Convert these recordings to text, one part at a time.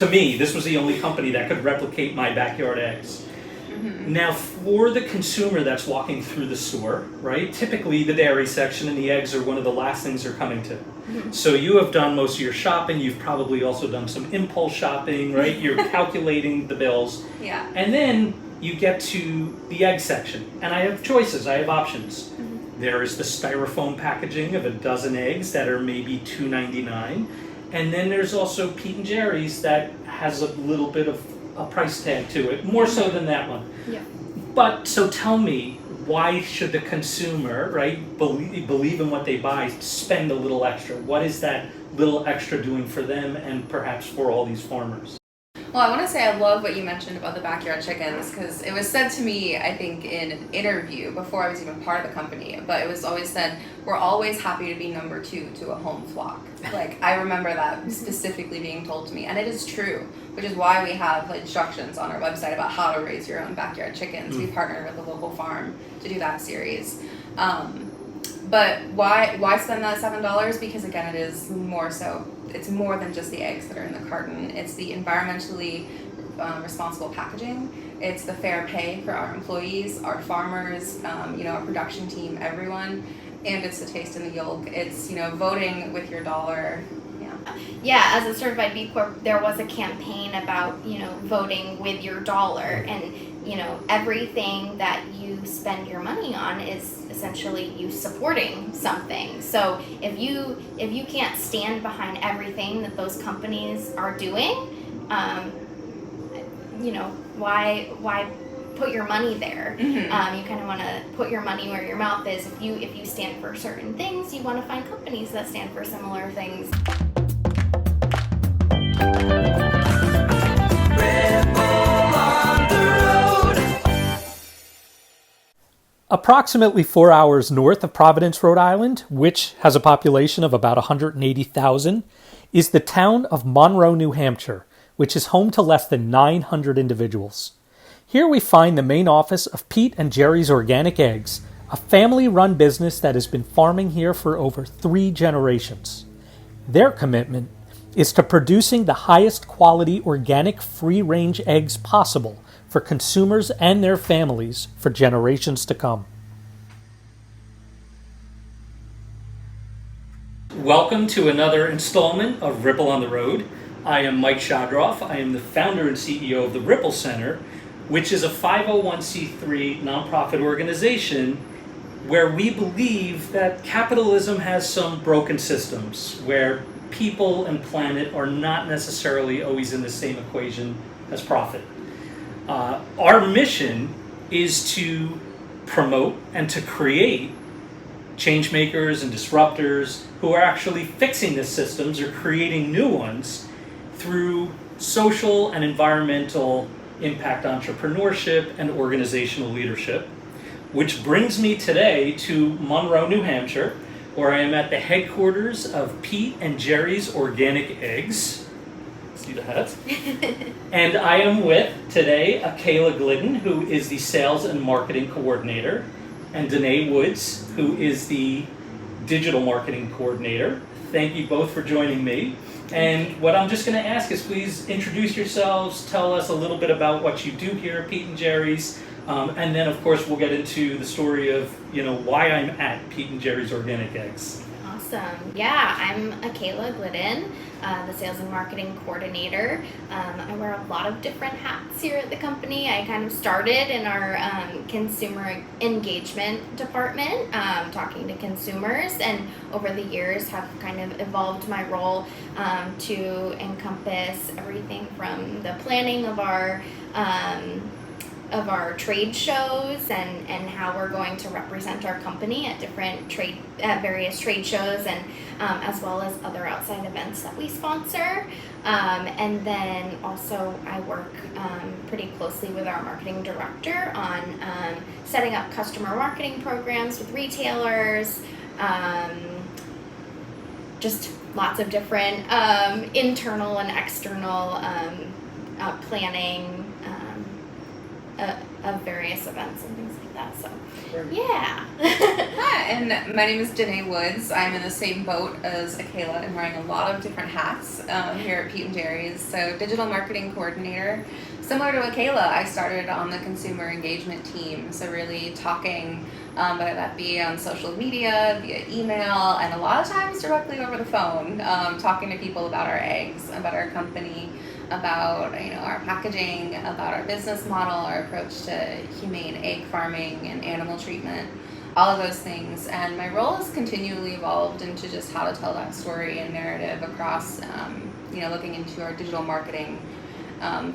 To me, this was the only company that could replicate my backyard eggs. Mm-hmm. Now, for the consumer that's walking through the store, right, typically the dairy section and the eggs are one of the last things they're coming to. Mm-hmm. So you have done most of your shopping, you've probably also done some impulse shopping, right? You're calculating the bills. Yeah. And then you get to the egg section, and I have choices, I have options. Mm-hmm. There is the styrofoam packaging of a dozen eggs that are maybe $2.99. And then there's also Pete Gerry's that has a little bit of a price tag to it, more so than that one. Yeah. But so tell me, why should the consumer, right, believe in what they buy, spend a little extra? What is that little extra doing for them and perhaps for all these farmers? Well, I want to say I love what you mentioned about the backyard chickens, because it was said to me, I think, in an interview before I was even part of the company, but it was always said, we're always happy to be number 2 to a home flock. Like, I remember that specifically being told to me, and it is true, which is why we have instructions on our website about how to raise your own backyard chickens. We partnered with a local farm to do that series. But why spend that $7? Because again, it is more so, it's more than just the eggs that are in the carton. It's the environmentally responsible packaging. It's the fair pay for our employees, our farmers, our production team, everyone. And it's the taste in the yolk. It's, voting with your dollar. Yeah, as a certified B Corp, there was a campaign about, voting with your dollar, and, everything that you spend your money on is essentially you supporting something. So if you can't stand behind everything that those companies are doing, why put your money there? Mm-hmm. You kind of want to put your money where your mouth is. If you stand for certain things, you want to find companies that stand for similar things. Approximately 4 hours north of Providence, Rhode Island, which has a population of about 180,000, is the town of Monroe, New Hampshire, which is home to less than 900 individuals. Here we find the main office of Pete and Gerry's Organic Eggs, a family-run business that has been farming here for over 3 generations. Their commitment is to producing the highest quality organic free-range eggs possible for consumers and their families for generations to come. Welcome to another installment of Ripple on the Road. I am Mike Shodroff. I am the founder and CEO of the Ripple Center, which is a 501c3 nonprofit organization where we believe that capitalism has some broken systems, where people and planet are not necessarily always in the same equation as profit. Our mission is to promote and to create change makers and disruptors who are actually fixing the systems or creating new ones through social and environmental impact entrepreneurship and organizational leadership. Which brings me today to Monroe, New Hampshire, where I am at the headquarters of Pete and Gerry's Organic Eggs. See the hat? And I am with today Akaylah Gliddon, who is the Sales and Marketing Coordinator, and Denée Woods, who is the Digital Marketing Coordinator. Thank you both for joining me. And what I'm just going to ask is please introduce yourselves, tell us a little bit about what you do here at Pete and Gerry's, and then of course we'll get into the story of why I'm at Pete and Gerry's Organic Eggs. Awesome. Yeah, I'm Akaylah Gliddon, the Sales and Marketing Coordinator. I wear a lot of different hats here at the company. I kind of started in our consumer engagement department, talking to consumers, and over the years have kind of evolved my role to encompass everything from the planning of our trade shows and how we're going to represent our company at various trade shows, and as well as other outside events that we sponsor. And then also I work pretty closely with our marketing director on setting up customer marketing programs with retailers, just lots of different internal and external planning of various events and things like that. like that. So, Right. yeah. Hi, and my name is Denée Woods. I'm in the same boat as Akaylah and wearing a lot of different hats here at Pete Gerry's. So, digital marketing coordinator. Similar to Akaylah, I started on the consumer engagement team. So, really talking, whether that be on social media, via email, and a lot of times directly over the phone, talking to people about our eggs, about our company, about our packaging, about our business model, our approach to humane egg farming and animal treatment, all of those things. And my role has continually evolved into just how to tell that story and narrative across, looking into our digital marketing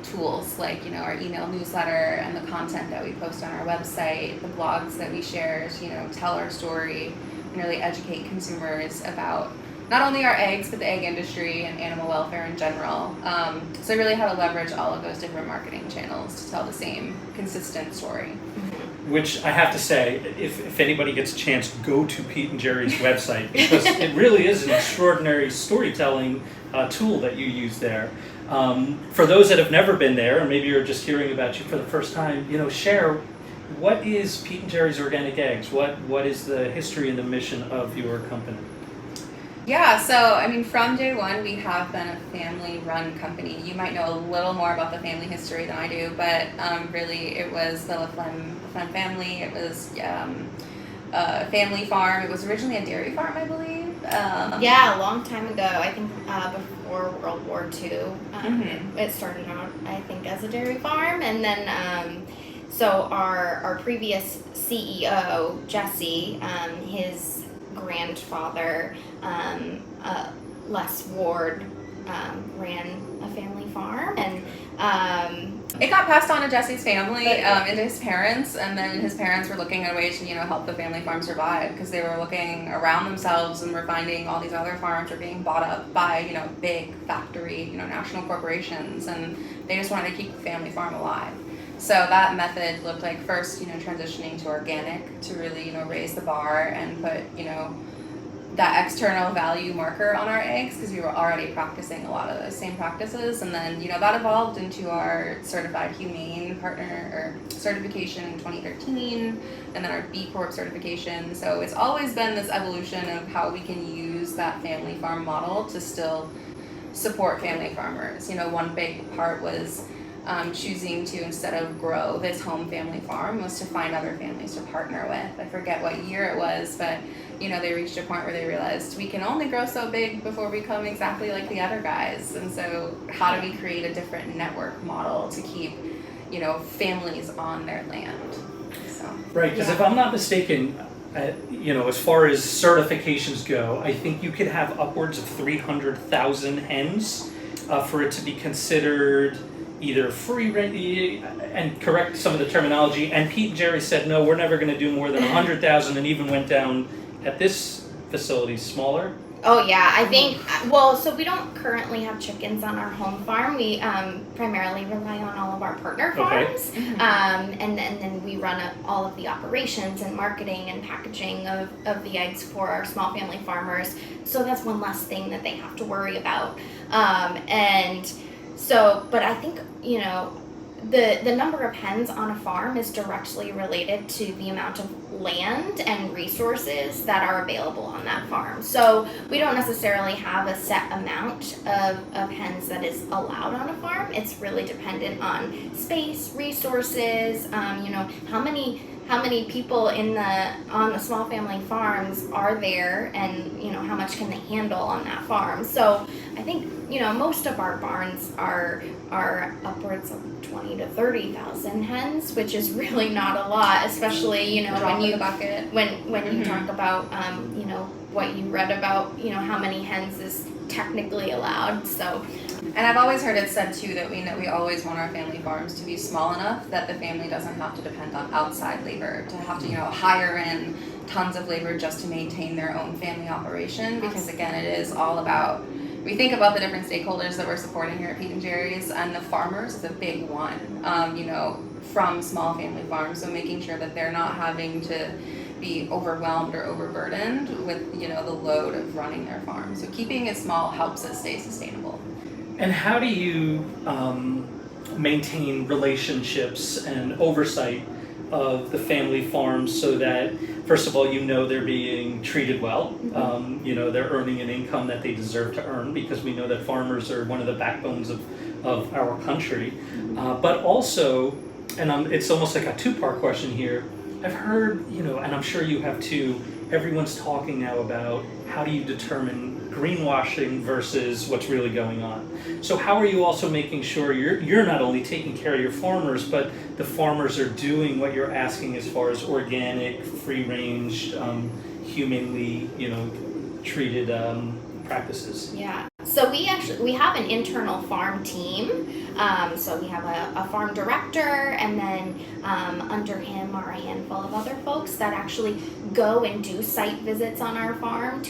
tools like our email newsletter and the content that we post on our website, the blogs that we share to tell our story and really educate consumers about not only our eggs, but the egg industry and animal welfare in general. So really how to leverage all of those different marketing channels to tell the same consistent story. Which I have to say, if anybody gets a chance, go to Pete and Gerry's website, because it really is an extraordinary storytelling tool that you use there. For those that have never been there, or maybe you're just hearing about you for the first time, share, what is Pete and Gerry's Organic Eggs? What is the history and the mission of your company? Yeah, so from day one, we have been a family-run company. You might know a little more about the family history than I do, but really it was the LaFlemme family. It was a family farm. It was originally a dairy farm, I believe. Yeah, a long time ago. I think before World War II. It started out, I think, as a dairy farm, and then so our previous CEO, Jesse, his grandfather, Les Ward, ran a family farm, and it got passed on to Jesse's family, into his parents, and then his parents were looking at a way to help the family farm survive, because they were looking around themselves and were finding all these other farms were being bought up by big factory national corporations, and they just wanted to keep the family farm alive. So that method looked like first transitioning to organic to really raise the bar and put that external value marker on our eggs, because we were already practicing a lot of those same practices. And then that evolved into our certified humane partner or certification in 2013, and then our B Corp certification. So it's always been this evolution of how we can use that family farm model to still support family farmers. One big part was choosing to, instead of grow this home family farm, was to find other families to partner with. I forget what year it was, but they reached a point where they realized we can only grow so big before we become exactly like the other guys. And so how do we create a different network model to keep families on their land? So Right, because if I'm not mistaken, as far as certifications go, I think you could have upwards of 300,000 hens for it to be considered either free, and correct some of the terminology. And Pete and Gerry said, no, we're never going to do more than 100,000, and even went down at this facility smaller. Oh yeah, I think, so we don't currently have chickens on our home farm. We primarily rely on all of our partner farms. Okay. And then we run all of the operations and marketing and packaging of the eggs for our small family farmers. So that's one less thing that they have to worry about. But I think, the number of hens on a farm is directly related to the amount of land and resources that are available on that farm. So we don't necessarily have a set amount of hens that is allowed on a farm. It's really dependent on space, resources, how many people on the small family farms are there, and how much can they handle on that farm. So I think most of our barns are upwards of 20 to 30,000 hens, which is really not a lot, especially when you talk about what you read about how many hens is technically allowed. So. And I've always heard it said too that we always want our family farms to be small enough that the family doesn't have to depend on outside labor, to have to hire in tons of labor just to maintain their own family operation, because again, it is all about, we think about the different stakeholders that we're supporting here at Pete and Gerry's, and the farmers is a big one, from small family farms. So making sure that they're not having to be overwhelmed or overburdened with the load of running their farm. So keeping it small helps it stay sustainable. And how do you maintain relationships and oversight of the family farms so that, first of all, they're being treated well. They're earning an income that they deserve to earn, because we know that farmers are one of the backbones of our country. But also, and it's almost like a two-part question here. I've heard, and I'm sure you have too, everyone's talking now about how do you determine greenwashing versus what's really going on. So how are you also making sure you're not only taking care of your farmers, but the farmers are doing what you're asking as far as organic, free-range, humanely, treated practices? Yeah. So we have an internal farm team. So we have a farm director, and then under him are a handful of other folks that actually go and do site visits on our farm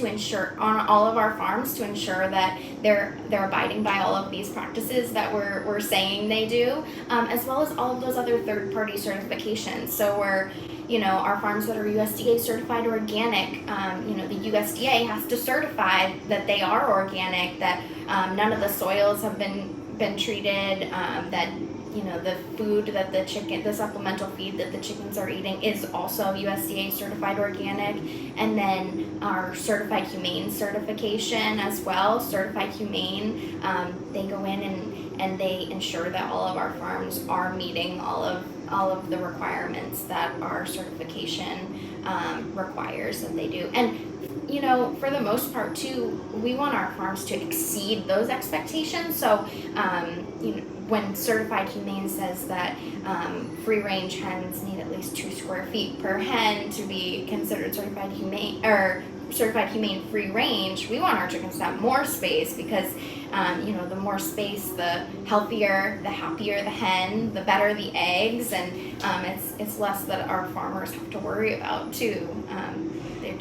on all of our farms to ensure that they're abiding by all of these practices that we're saying they do, as well as all of those other third-party certifications. So our farms that are USDA certified organic, the USDA has to certify that they are organic, that none of the soils have been treated, that the food that the supplemental feed that the chickens are eating is also USDA certified organic, and then our certified humane certification as well. Certified humane, they go in and they ensure that all of our farms are meeting all of the requirements that our certification requires that they do. And for the most part too, we want our farms to exceed those expectations. So when Certified Humane says that free range hens need at least 2 square feet per hen to be considered certified humane free range, we want our chickens to have more space, because the more space, the healthier, the happier the hen, the better the eggs, and it's less that our farmers have to worry about too. They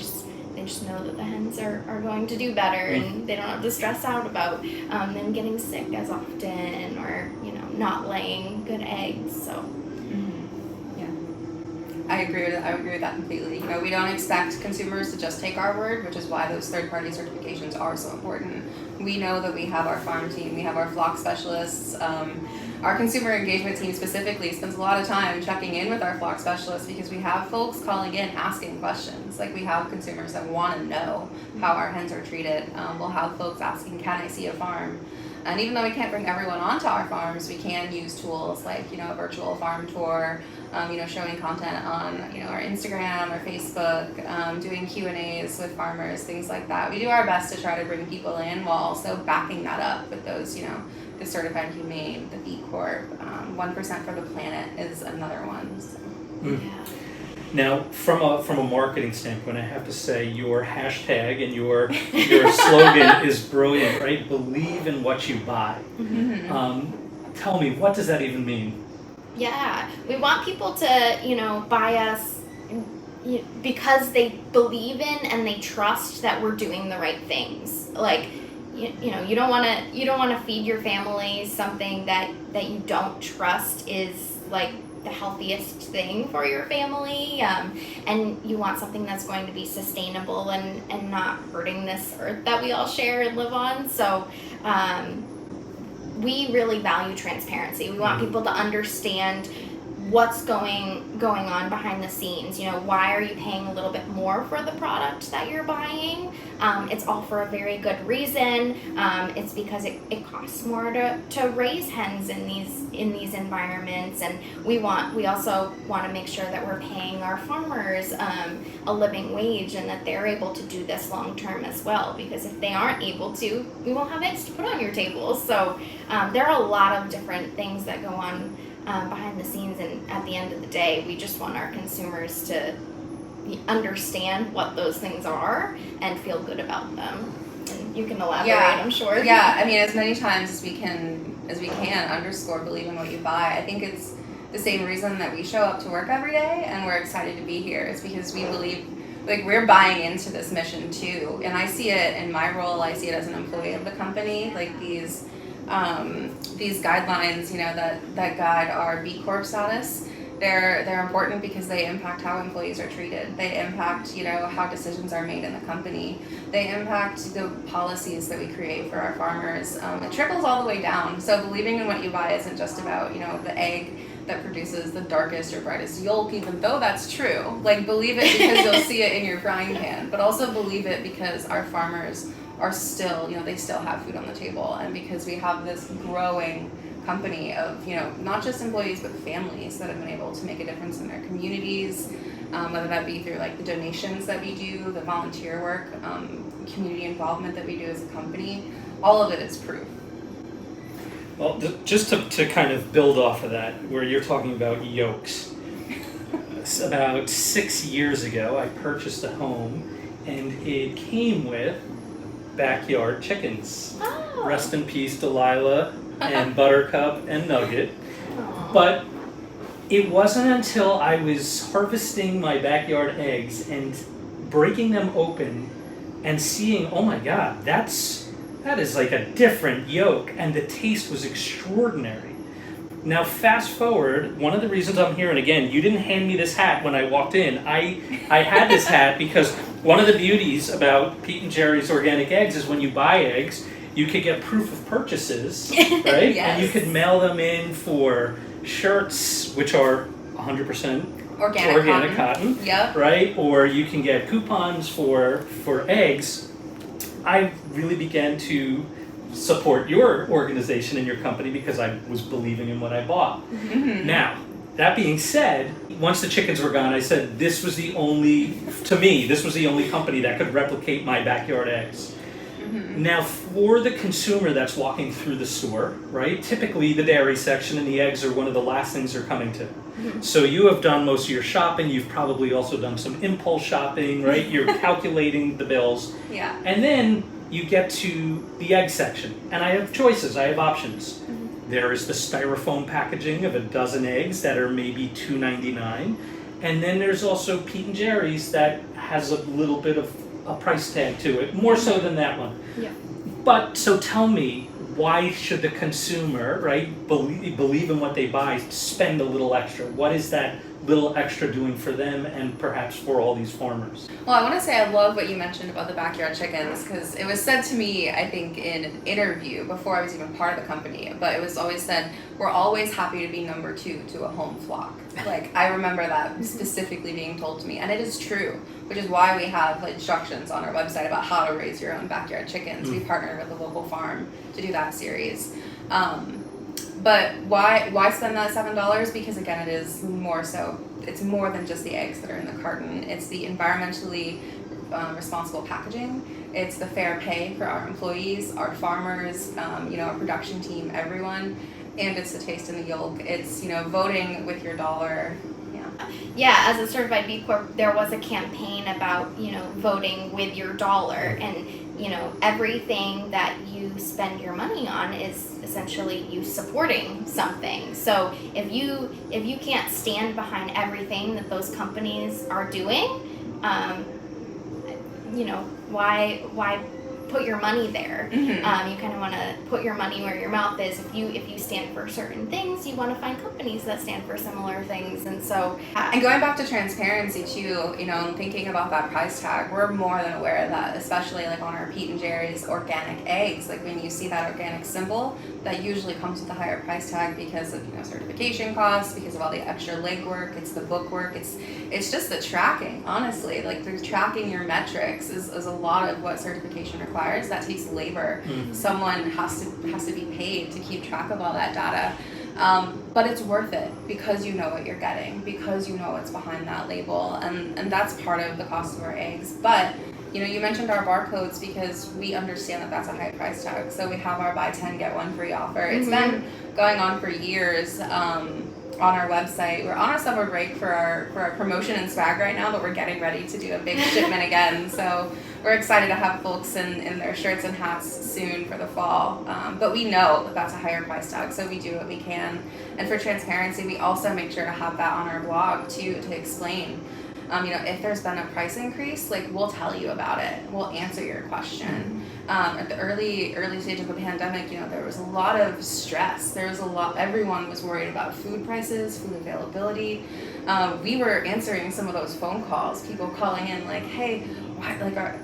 just know that the hens are going to do better, and they don't have to stress out about them getting sick as often, or not laying good eggs. So I agree with that completely. We don't expect consumers to just take our word, which is why those third-party certifications are so important. We know that we have our farm team, we have our flock specialists. Our consumer engagement team specifically spends a lot of time checking in with our flock specialists, because we have folks calling in asking questions. Like, we have consumers that want to know how our hens are treated. We'll have folks asking, can I see a farm? And even though we can't bring everyone onto our farms, we can use tools like, a virtual farm tour, showing content on, our Instagram or Facebook, doing Q&As with farmers, things like that. We do our best to try to bring people in while also backing that up with those, the Certified Humane, the B Corp, 1% for the Planet is another one. So. yeah. Now, from a marketing standpoint, I have to say your hashtag and your slogan is brilliant, right? Believe in what you buy. Mm-hmm. Tell me, what does that even mean? Yeah, we want people to, buy us because they believe in and they trust that we're doing the right things. Like, you don't want to feed your family something that you don't trust is like the healthiest thing for your family, and you want something that's going to be sustainable and not hurting this earth that we all share and live on. So we really value transparency. We want people to understand what's going on behind the scenes. Why are you paying a little bit more for the product that you're buying? It's all for a very good reason. It's because it costs more to raise hens in these environments, and we also want to make sure that we're paying our farmers a living wage, and that they're able to do this long term as well, because if they aren't able to, we won't have eggs to put on your table. So there are a lot of different things that go on behind the scenes, and at the end of the day, we just want our consumers to understand what those things are and feel good about them. And you can elaborate, I'm sure. Yeah, as many times as we can underscore believe in what you buy. I think it's the same reason that we show up to work every day and we're excited to be here. It's because we believe, like, we're buying into this mission too. And I see it in my role, I see it as an employee of the company, like these guidelines, that guide our B Corp status. They're important because they impact how employees are treated. They impact, how decisions are made in the company. They impact the policies that we create for our farmers. It trickles all the way down. So believing in what you buy isn't just about, the egg that produces the darkest or brightest yolk, even though that's true. Like, believe it because you'll see it in your frying pan, but also believe it because our farmers are still, they still have food on the table, and because we have this growing company of, not just employees, but families that have been able to make a difference in their communities, whether that be through like the donations that we do, the volunteer work, community involvement that we do as a company. All of it is proof. Well, just to kind of build off of that, where you're talking about yolks, about 6 years ago, I purchased a home, and it came with backyard chickens. Oh. Rest in peace, Delilah and Buttercup and Nugget. But it wasn't until I was harvesting my backyard eggs and breaking them open and seeing, oh my God, that is like a different yolk, and the taste was extraordinary. Now fast forward, one of the reasons I'm here, and again, you didn't hand me this hat when I walked in. I had this hat because one of the beauties about Pete Gerry's organic eggs is when you buy eggs, you could get proof of purchases, right? Yes. And you could mail them in for shirts, which are 100% organic cotton. Yep. Right? Or you can get coupons for eggs. I really began to support your organization and your company because I was believing in what I bought. Mm-hmm. Now, that being said, once the chickens were gone, I said this was the only company that could replicate my backyard eggs. Mm-hmm. Now, for the consumer that's walking through the store, right? Typically, the dairy section and the eggs are one of the last things they're coming to. Mm-hmm. So you have done most of your shopping. You've probably also done some impulse shopping, right? You're calculating the bills. Yeah. And then you get to the egg section. And I have choices. I have options. Mm-hmm. There is the styrofoam packaging of a dozen eggs that are maybe $2.99. And then there's also Pete and Gerry's that has a little bit of a price tag to it, more so than that one. Yeah. But so tell me, why should the consumer, right, believe in what they buy, spend a little extra? What is that little extra doing for them and perhaps for all these farmers? Well, I want to say I love what you mentioned about the backyard chickens, because it was said to me, I think, in an interview before I was even part of the company, but it was always said, we're always happy to be number 2 to a home flock. Like, I remember that specifically being told to me, and it is true, which is why we have instructions on our website about how to raise your own backyard chickens. We partnered with a local farm to do that series. But why spend that $7? Because again, it is more so, it's more than just the eggs that are in the carton. It's the environmentally responsible packaging. It's the fair pay for our employees, our farmers, our production team, everyone. And it's the taste in the yolk. It's, voting with your dollar. Yeah, as a certified B Corp, there was a campaign about, voting with your dollar, and, everything that you spend your money on is essentially you supporting something. So if you can't stand behind everything that those companies are doing, why put your money there? Mm-hmm. You kind of want to put your money where your mouth is. If you stand for certain things, you want to find companies that stand for similar things. And so, and going back to transparency too, and thinking about that price tag, we're more than aware of that, especially like on our Pete and Gerry's organic eggs. Like when you see that organic symbol, that usually comes with a higher price tag because of certification costs, because of all the extra legwork. It's the book work. It's just the tracking. Honestly, like the tracking your metrics is a lot of what certification requires. That takes labor. Mm-hmm. Someone has to be paid to keep track of all that data. But it's worth it because you know what you're getting, because you know what's behind that label, and that's part of the cost of our eggs. But you mentioned our barcodes because we understand that that's a high price tag. So we have our buy 10 get 1 free offer. It's been going on for years. On our website, we're on our summer break for our promotion and swag right now, but we're getting ready to do a big shipment again. So we're excited to have folks in their shirts and hats soon for the fall. But we know that that's a higher price tag, so we do what we can. And for transparency, we also make sure to have that on our blog too, to explain. If there's been a price increase, we'll tell you about it. We'll answer your question. At the early stage of the pandemic, there was a lot of stress. Everyone was worried about food prices, food availability. We were answering some of those phone calls, people calling in like, hey, why, like, our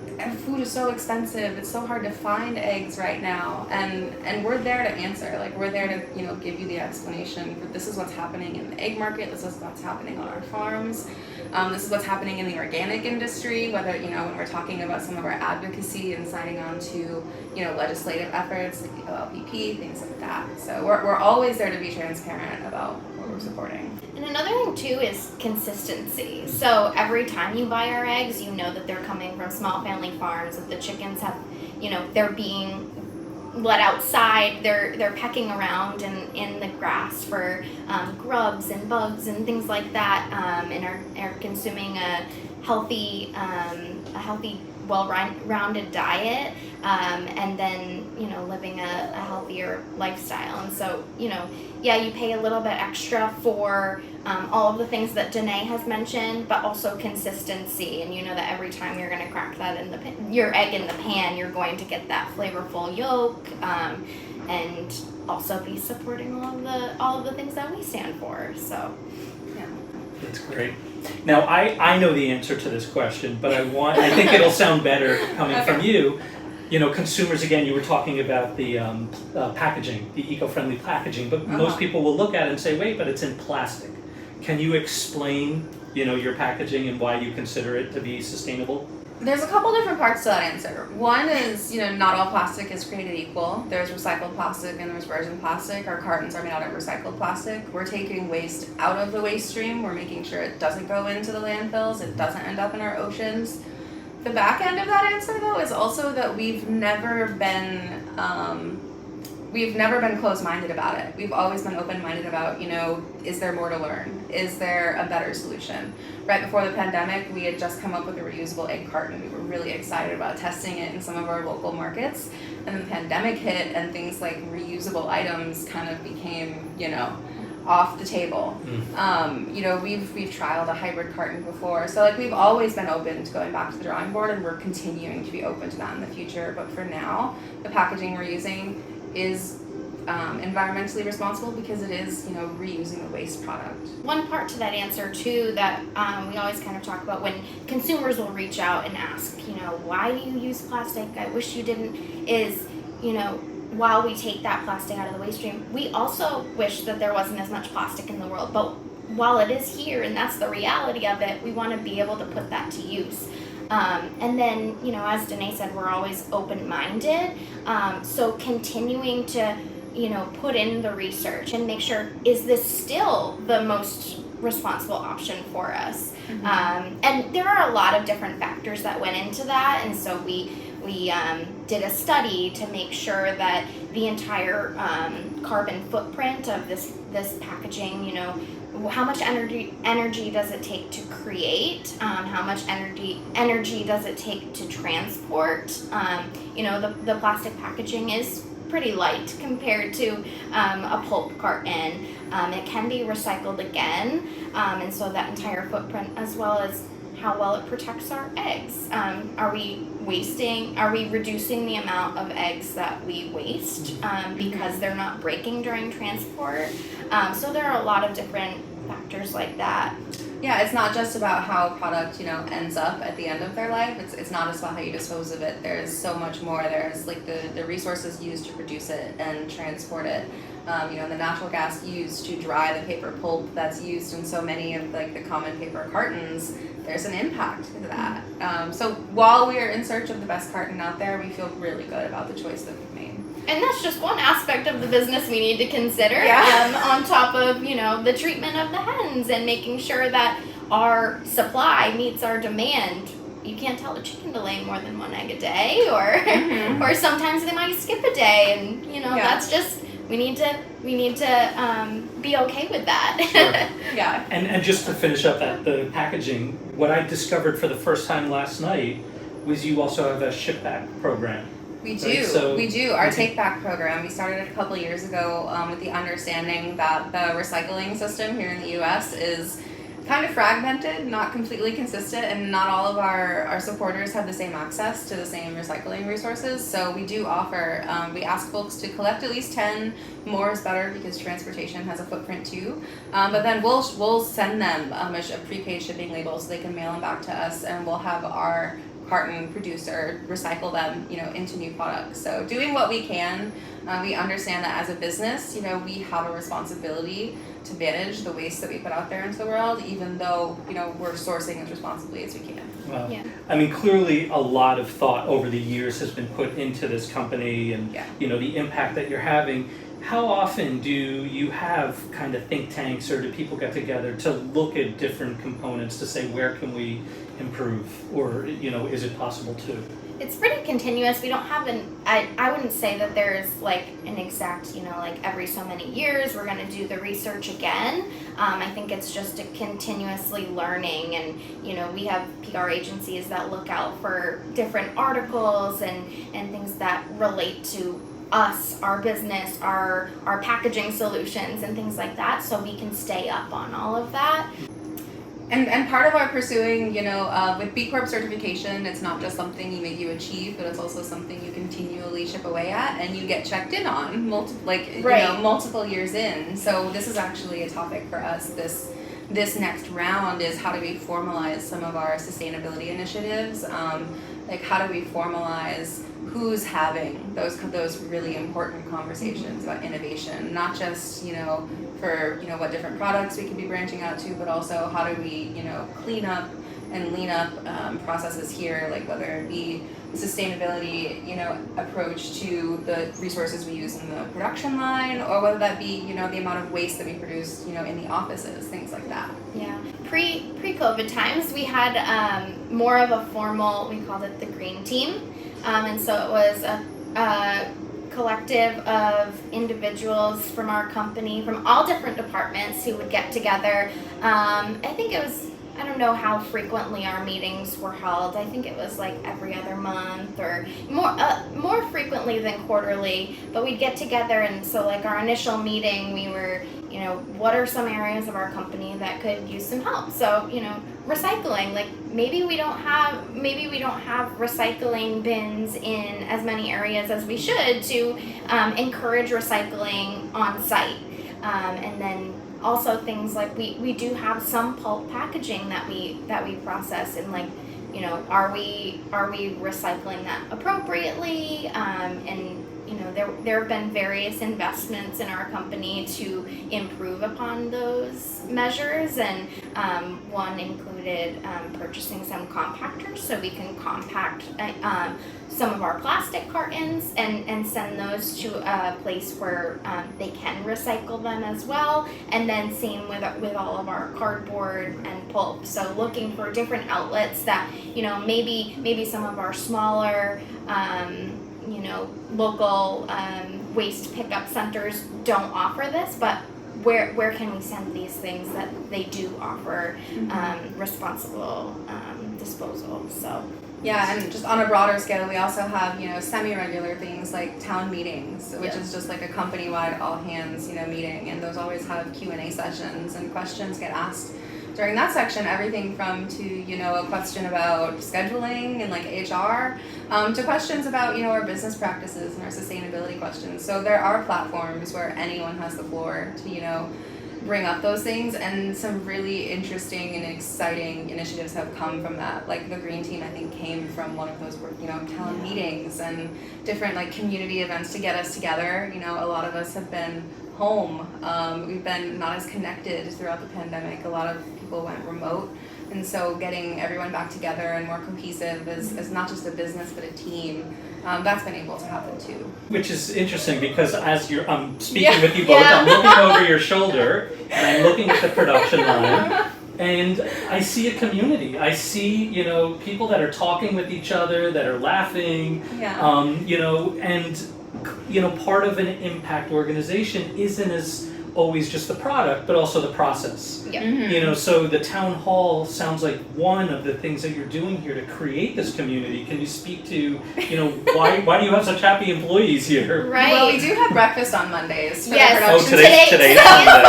food is so expensive, it's so hard to find eggs right now, and we're there to answer. Like, we're there to, you know, give you the explanation. This is what's happening in the egg market, this is what's happening on our farms, this is what's happening in the organic industry, whether, you know, when we're talking about some of our advocacy and signing on to, you know, legislative efforts like the OLPP, things like that. So we're always there to be transparent about what we're supporting. And another thing too is consistency. So every time you buy our eggs, you know that they're coming from small family farms, that the chickens have, you know, they're being let outside, they're pecking around in the grass for grubs and bugs and things like that, and are consuming a healthy, well-rounded diet, and then, you know, living a healthier lifestyle. And so, you know, yeah, you pay a little bit extra for all of the things that Denée has mentioned, but also consistency. And you know that every time you're going to crack that in your egg in the pan, you're going to get that flavorful yolk, and also be supporting all of the things that we stand for. So, yeah. That's great. Now, I know the answer to this question, but I think it'll sound better coming from you. You know, consumers, again, you were talking about the packaging, the eco-friendly packaging, but most people will look at it and say, wait, but it's in plastic. Can you explain, you know, your packaging and why you consider it to be sustainable? There's a couple different parts to that answer. One is, you know, not all plastic is created equal. There's recycled plastic and there's virgin plastic. Our cartons are made out of recycled plastic. We're taking waste out of the waste stream. We're making sure it doesn't go into the landfills. It doesn't end up in our oceans. The back end of that answer, though, is also that we've never been closed-minded about it. We've always been open-minded about, you know, is there more to learn? Is there a better solution? Right before the pandemic, we had just come up with a reusable egg carton. We were really excited about testing it in some of our local markets. And then the pandemic hit, and things like reusable items kind of became, you know, off the table. You know, we've trialed a hybrid carton before, so like we've always been open to going back to the drawing board, and we're continuing to be open to that in the future. But for now, the packaging we're using is environmentally responsible because it is, you know, reusing the waste product. One part to that answer too that we always kind of talk about when consumers will reach out and ask, you know, why do you use plastic? I wish you didn't. Is, you know, while we take that plastic out of the waste stream, we also wish that there wasn't as much plastic in the world. But while it is here, and that's the reality of it, we want to be able to put that to use. And then, you know, as Denée said, we're always open-minded. So continuing to, you know, put in the research and make sure, is this still the most responsible option for us? And there are a lot of different factors that went into that. And so we did a study to make sure that the entire carbon footprint of this packaging, you know, how much energy does it take to create? How much energy does it take to transport? You know, the plastic packaging is pretty light compared to a pulp carton. It can be recycled again, and so that entire footprint, as well as how well it protects our eggs. Are we reducing the amount of eggs that we waste because they're not breaking during transport? So there are a lot of different factors like that. Yeah, it's not just about how a product, you know, ends up at the end of their life. It's not just about how you dispose of it. There's so much more. There's like the resources used to produce it and transport it. You know, the natural gas used to dry the paper pulp that's used in so many of like the common paper cartons. There's an impact to that. So while we are in search of the best carton out there, we feel really good about the choice that we've made. And that's just one aspect of the business we need to consider, Yeah. on top of, you know, the treatment of the hens and making sure that our supply meets our demand. You can't tell a chicken to lay more than one egg a day, or sometimes they might skip a day, and you know, that's just, we need to be okay with that. Sure. Yeah. And just to finish up the packaging, what I discovered for the first time last night was you also have a ship back program. We do. Right, so we do. Our take back program, we started it a couple years ago with the understanding that the recycling system here in the U.S. is kind of fragmented, not completely consistent, and not all of our supporters have the same access to the same recycling resources. So we do offer, we ask folks to collect at least 10. More is better because transportation has a footprint too. But then we'll send them a prepaid shipping label so they can mail them back to us, and we'll have our carton producer, recycle them, into new products. So doing what we can. We understand that as a business, we have a responsibility to manage the waste that we put out there into the world, even though, we're sourcing as responsibly as we can. Well, Yeah. I mean, clearly a lot of thought over the years has been put into this company and, Yeah. the impact that you're having. How often do you have kind of think tanks or do people get together to look at different components to say where can we improve, or, is it possible to? It's pretty continuous. We don't have I wouldn't say that there's like an exact, like every so many years we're going to do the research again. I think it's just a continuously learning, and, we have PR agencies that look out for different articles and things that relate to us, our business, our packaging solutions and things like that, so we can stay up on all of that. And part of our pursuing, with B Corp certification, it's not just something you achieve, but it's also something you continually chip away at and you get checked in on multiple years in. So this is actually a topic for us. This next round is how do we formalize some of our sustainability initiatives? How do we formalize who's having those really important conversations about innovation, not just for what different products we could be branching out to, but also how do we clean up and lean up processes here, like whether it be sustainability approach to the resources we use in the production line, or whether that be the amount of waste that we produce in the offices, things like that. Yeah, pre-COVID times we had more of a formal, we called it the green team. And so it was a collective of individuals from our company, from all different departments, who would get together. I think it was, I don't know how frequently our meetings were held. I think it was like every other month or more frequently than quarterly. But we'd get together, and so like our initial meeting, we were, what are some areas of our company that could use some help? So, recycling, like maybe we don't have recycling bins in as many areas as we should to encourage recycling on site. And then also things like we do have some pulp packaging that we process, and like, are we recycling that appropriately? And there have been various investments in our company to improve upon those measures, and one included purchasing some compactors so we can compact some of our plastic cartons and send those to a place where they can recycle them as well. And then same with all of our cardboard and pulp. So looking for different outlets that maybe some of our smaller local waste pickup centers don't offer this, but where can we send these things that they do offer responsible disposal? So yeah, and just on a broader scale, we also have semi-regular things like town meetings, which is just like a company-wide all-hands meeting, and those always have Q&A sessions, and questions get asked during that section, everything from to a question about scheduling and like HR, to questions about our business practices and our sustainability questions. So there are platforms where anyone has the floor to bring up those things, and some really interesting and exciting initiatives have come from that. Like the Green Team, I think, came from one of those town meetings and different like community events to get us together. A lot of us have been home. We've been not as connected throughout the pandemic. A lot of people went remote, and so getting everyone back together and more cohesive as not just a business but a team, that's been able to happen too. Which is interesting because as I'm speaking with you both, I'm looking over your shoulder and I'm looking at the production line, and I see a community. I see people that are talking with each other, that are laughing, and part of an impact organization isn't as always just the product, but also the process. Yeah. So the town hall sounds like one of the things that you're doing here to create this community. Can you speak to, why do you have such happy employees here? Right. Well, we do have breakfast on Mondays for Yes. the production. Today's Sunday.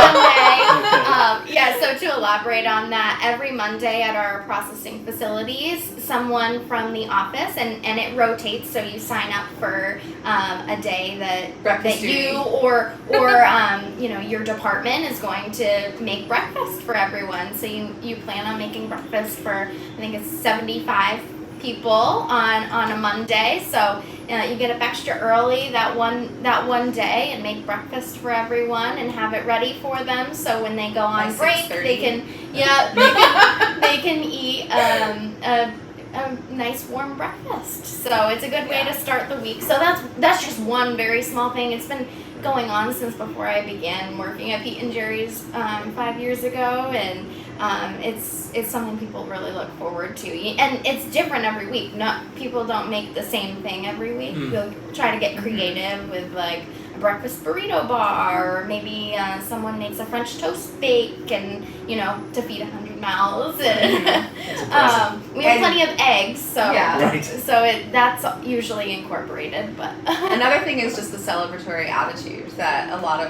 So to elaborate on that, every Monday at our processing facilities, someone from the office, and it rotates, so you sign up for a day that you or your department is going to make breakfast for everyone. So you plan on making breakfast for, I think it's 75 people on a Monday, so you get up extra early that one day and make breakfast for everyone and have it ready for them. So when they go on Like break, 6:30. they can eat a nice warm breakfast. So it's a good way to start the week. So that's just one very small thing. It's been going on since before I began working at Pete and Gerry's 5 years ago, and it's something people really look forward to. And it's different every week. People don't make the same thing every week. We'll try to get creative with like a breakfast burrito bar, or maybe someone makes a French toast bake, and to feed 100 mouths. We have plenty of eggs, so that's usually incorporated. But another thing is just the celebratory attitude that a lot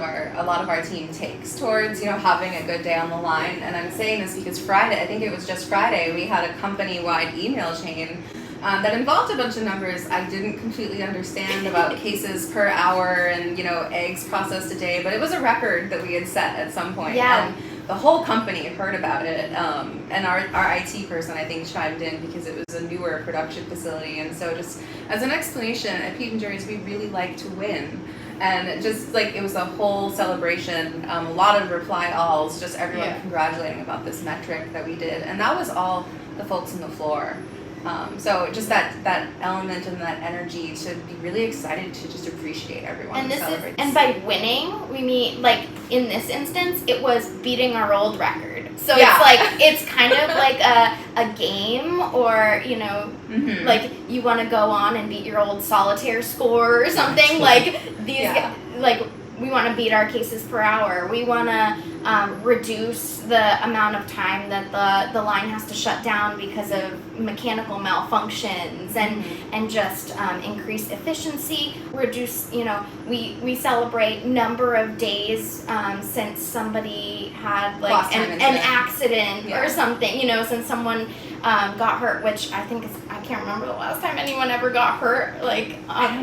of our team takes towards having a good day on the line. And I'm saying this because Friday, I think it was just Friday, we had a company-wide email chain that involved a bunch of numbers I didn't completely understand about cases per hour and eggs processed a day, but it was a record that we had set at some point. Yeah. And the whole company heard about it, and our IT person, I think, chimed in because it was a newer production facility. And so just as an explanation, at Pete and Gerry's, we really like to win. And just like it was a whole celebration, a lot of reply alls, just everyone congratulating about this metric that we did. And that was all the folks on the floor. So just that element and that energy to be really excited to just appreciate everyone and celebrate. And by winning, we mean, like in this instance, it was beating our old record. So it's kind of like a game, or like you want to go on and beat your old solitaire score or something. Like we want to beat our cases per hour. We want to reduce the amount of time that the line has to shut down because of mechanical malfunctions, and just increase efficiency. Reduce, we celebrate number of days since somebody had like an accident or something. Since someone got hurt, which I think I can't remember the last time anyone ever got hurt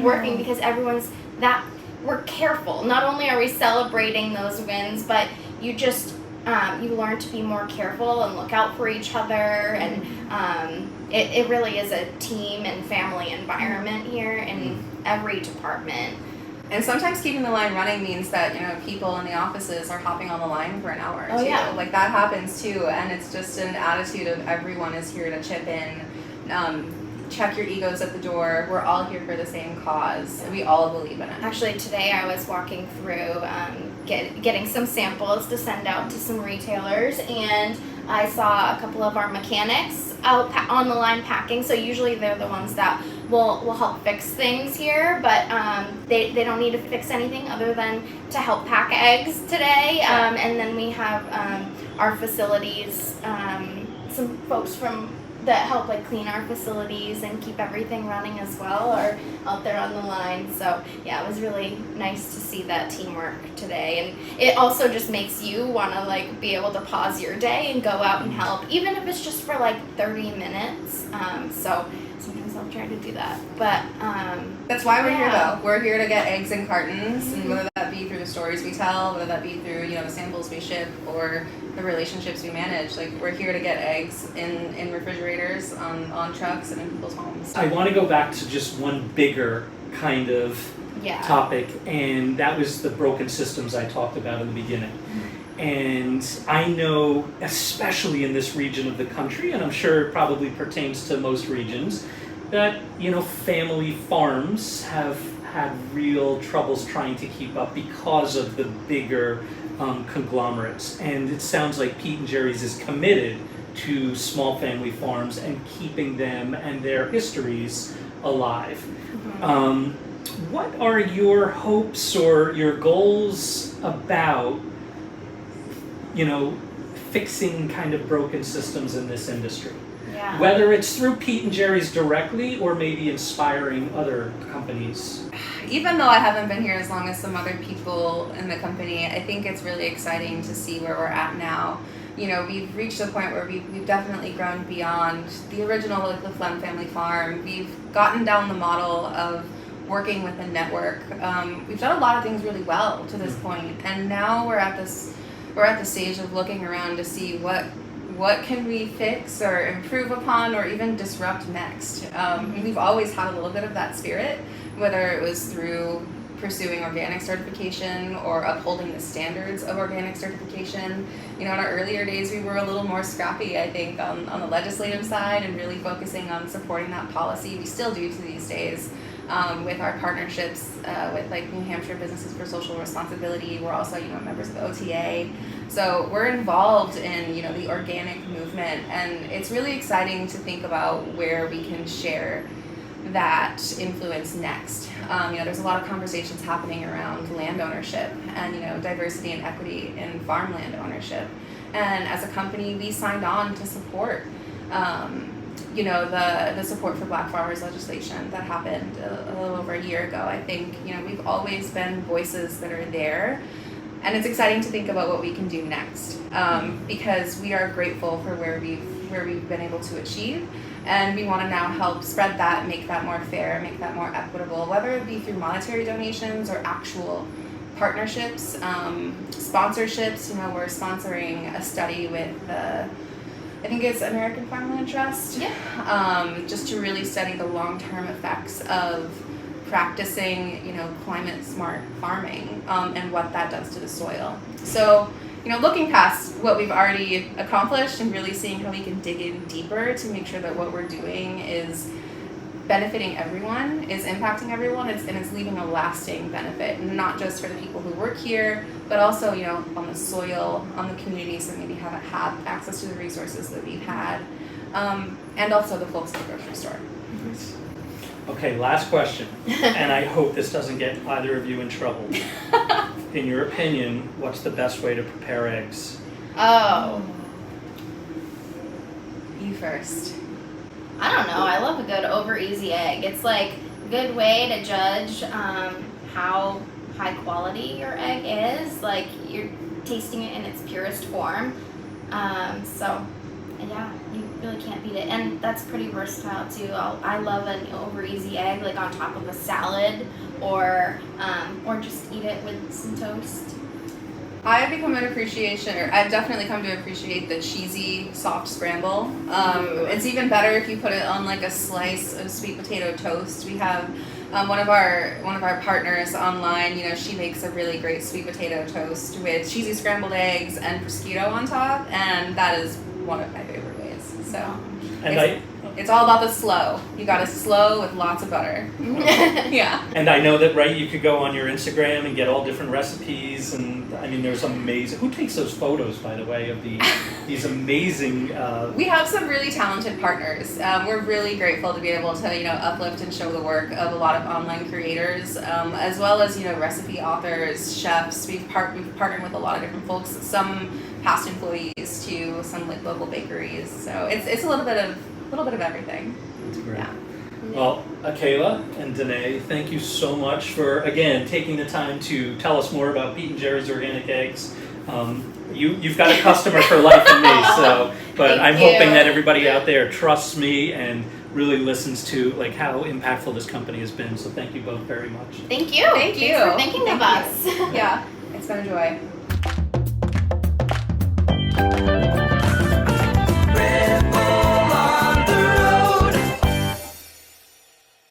working, because everyone's we're careful. Not only are we celebrating those wins, but you just you learn to be more careful and look out for each other, and it really is a team and family environment here in every department. And sometimes keeping the line running means that people in the offices are hopping on the line for an hour or two. Yeah. Like that happens too, and it's just an attitude of everyone is here to chip in. Check your egos at the door. We're all here for the same cause. We all believe in it. Actually, today I was walking through getting some samples to send out to some retailers, and I saw a couple of our mechanics out on the line packing. So usually they're the ones that will help fix things here, but they don't need to fix anything other than to help pack eggs today. And then we have our facilities, some folks that help clean our facilities and keep everything running as well are out there on the line. So it was really nice to see that teamwork today, and it also just makes you want to be able to pause your day and go out and help, even if it's just for 30 minutes. So sometimes I'll try to do that, but that's why we're here though. We're here to get eggs in cartons, and whether that be through the stories we tell, whether that be through the samples we ship, or the relationships we manage. We're here to get eggs in refrigerators, on trucks, and in people's homes. I want to go back to just one bigger kind of topic, and that was the broken systems I talked about in the beginning. And I know, especially in this region of the country, and I'm sure it probably pertains to most regions, that family farms have had real troubles trying to keep up because of the bigger conglomerates. And it sounds like Pete and Gerry's is committed to small family farms and keeping them and their histories alive. What are your hopes or your goals about fixing kind of broken systems in this industry? Yeah. Whether it's through Pete and Gerry's directly, or maybe inspiring other companies. Even though I haven't been here as long as some other people in the company, I think it's really exciting to see where we're at now. We've reached a point where we've definitely grown beyond the original the Flem family farm. We've gotten down the model of working with a network. We've done a lot of things really well to this point, and now we're at the stage of looking around to see what what can we fix or improve upon or even disrupt next. We've always had a little bit of that spirit, whether it was through pursuing organic certification or upholding the standards of organic certification. In our earlier days, we were a little more scrappy, I think, on the legislative side and really focusing on supporting that policy. We still do to these days with our partnerships with like New Hampshire Businesses for Social Responsibility. We're also, members of OTA. So we're involved in, the organic movement, and it's really exciting to think about where we can share that influence next. There's a lot of conversations happening around land ownership and diversity and equity in farmland ownership. And as a company, we signed on to support the support for Black farmers legislation that happened a little over a year ago. I think we've always been voices that are there, and it's exciting to think about what we can do next because we are grateful for where we've been able to achieve. And we want to now help spread that, make that more fair, make that more equitable, whether it be through monetary donations or actual partnerships, sponsorships. We're sponsoring a study with I think it's American Farmland Trust, just to really study the long-term effects of practicing, climate smart farming and what that does to the soil. So, looking past what we've already accomplished and really seeing how we can dig in deeper to make sure that what we're doing is benefiting everyone, is impacting everyone, and it's leaving a lasting benefit, not just for the people who work here, but also, on the soil, on the communities that maybe haven't had access to the resources that we've had, and also the folks at the grocery store. Okay, last question, and I hope this doesn't get either of you in trouble. In your opinion, what's the best way to prepare eggs? Oh. You first. I don't know. I love a good over easy egg. It's like a good way to judge how high quality your egg is. Like you're tasting it in its purest form. So yeah, you really can't beat it. And that's pretty versatile too. I love an over easy egg like on top of a salad or just eat it with some toast. I've definitely come to appreciate the cheesy, soft scramble. It's even better if you put it on like a slice of sweet potato toast. We have one of our partners online, she makes a really great sweet potato toast with cheesy scrambled eggs and prosciutto on top, and that is one of my favorite ways. So And it's all about the slow. You got to slow with lots of butter. Yeah. And I know that, right, you could go on your Instagram and get all different recipes, and there's amazing, who takes those photos, by the way, of these amazing... We have some really talented partners. We're really grateful to be able to, uplift and show the work of a lot of online creators, as well as, recipe authors, chefs. We've partnered with a lot of different folks, some past employees to some like local bakeries. So it's a little bit of everything. That's great. Yeah. Well, Akaylah and Denée, thank you so much for, again, taking the time to tell us more about Pete and Gerry's Organic Eggs. You've got a customer for life in me, but I'm hoping that everybody out there trusts me and really listens to like how impactful this company has been. So thank you both very much. Thank you. Thank you. Thanks for thinking of us. Yeah, it's been a joy.